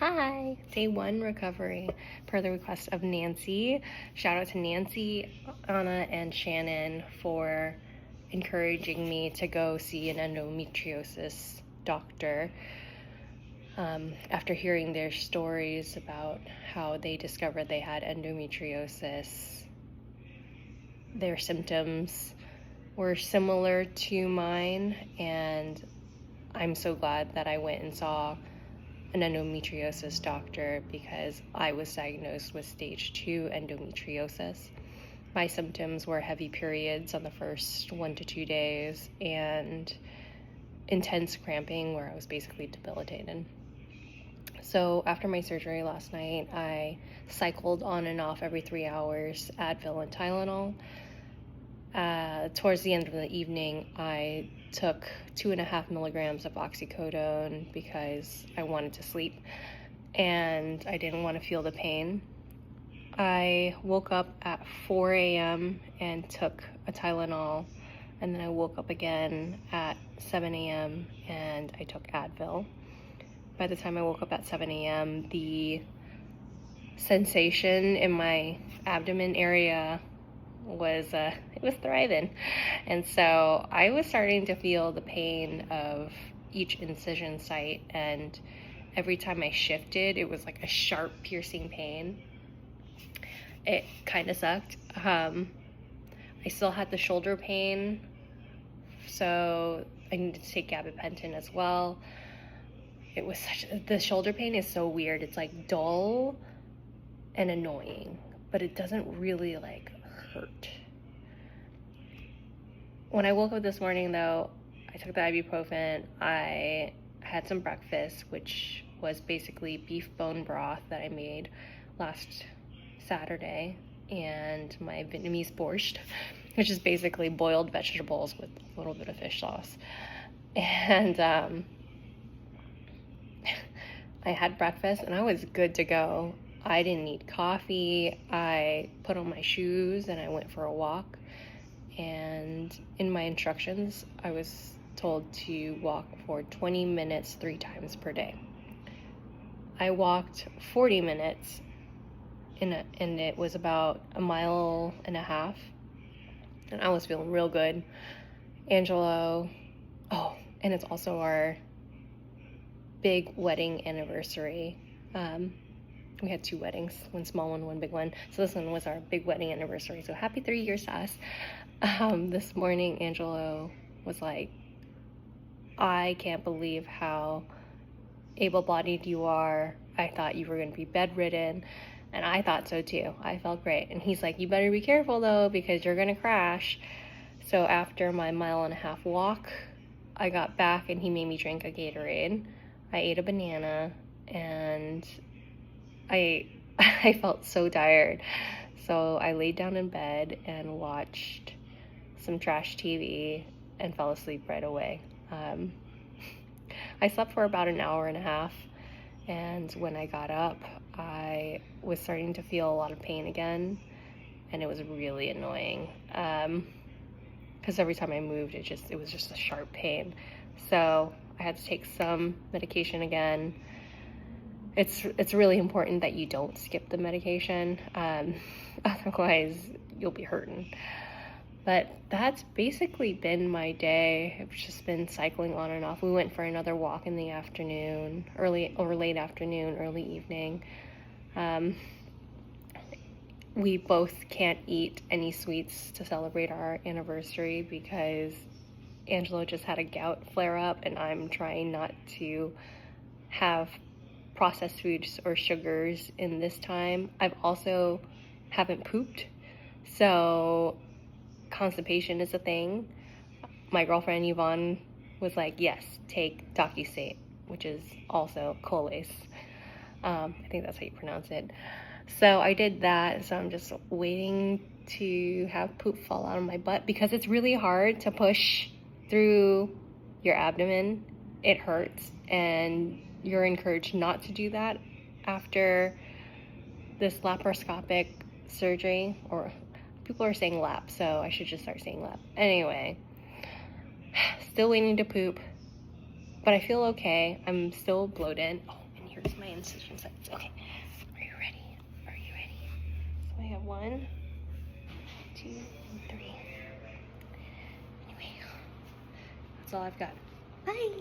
Hi, day one recovery per the request of Nancy. Shout out to Nancy, Anna, and Shannon for encouraging me to go see an endometriosis doctor. After hearing their stories about how they discovered they had endometriosis, their symptoms were similar to mine, and I'm so glad that I went and saw an endometriosis doctor because I was diagnosed with stage 2 endometriosis. My symptoms were heavy periods on the first 1 to 2 days and intense cramping where I was basically debilitated. So after my surgery last night, I cycled on and off every 3 hours, Advil and Tylenol. Towards the end of the evening, I took 2.5 milligrams of oxycodone because I wanted to sleep and I didn't want to feel the pain. I woke up at 4 a.m. and took a Tylenol, and then I woke up again at 7 a.m. and I took Advil. By the time I woke up at 7 a.m., the sensation in my abdomen area was thriving, and so I was starting to feel the pain of each incision site, and every time I shifted it was like a sharp piercing pain. It kind of sucked. I still had the shoulder pain, so I needed to take gabapentin as well. The shoulder pain is so weird. It's like dull and annoying, but it doesn't really like hurt. When I woke up this morning though, I took the ibuprofen. I had some breakfast, which was basically beef bone broth that I made last Saturday, and my Vietnamese borscht, which is basically boiled vegetables with a little bit of fish sauce. And I had breakfast and I was good to go. I didn't need coffee. I put on my shoes and I went for a walk. And in my instructions, I was told to walk for 20 minutes 3 times per day. I walked 40 minutes and it was about 1.5 miles, and I was feeling real good. Angelo, and it's also our big wedding anniversary. We had 2 weddings, one small one, one big one. So this one was our big wedding anniversary. So happy 3 years to us. This morning, Angelo was like, I can't believe how able-bodied you are. I thought you were going to be bedridden. And I thought so too. I felt great. And he's like, you better be careful though, because you're going to crash. So after my 1.5 mile walk, I got back and he made me drink a Gatorade. I ate a banana and I felt so tired. So I laid down in bed and watched some trash TV and fell asleep right away. I slept for about 1.5 hours, and when I got up, I was starting to feel a lot of pain again, and it was really annoying. Because every time I moved, it was just a sharp pain. So I had to take some medication again. It's really important that you don't skip the medication, otherwise you'll be hurting. But that's basically been my day. I've just been cycling on and off. We went for another walk in the afternoon, late afternoon, early evening. We both can't eat any sweets to celebrate our anniversary because Angelo just had a gout flare up, and I'm trying not to have processed foods or sugars in this time. I've also haven't pooped, so constipation is a thing. My girlfriend Yvonne was like, yes, take Docusate, which is also Colace. I think that's how you pronounce it. So I did that, so I'm just waiting to have poop fall out of my butt because it's really hard to push through your abdomen. It hurts, and you're encouraged not to do that after this laparoscopic surgery, or people are saying lap, so I should just start saying lap. Anyway, still waiting to poop, but I feel okay. I'm still bloated. Oh, and here's my incision sites. Okay, are you ready? Are you ready? So I have 1, 2, and 3. Anyway, that's all I've got. Bye!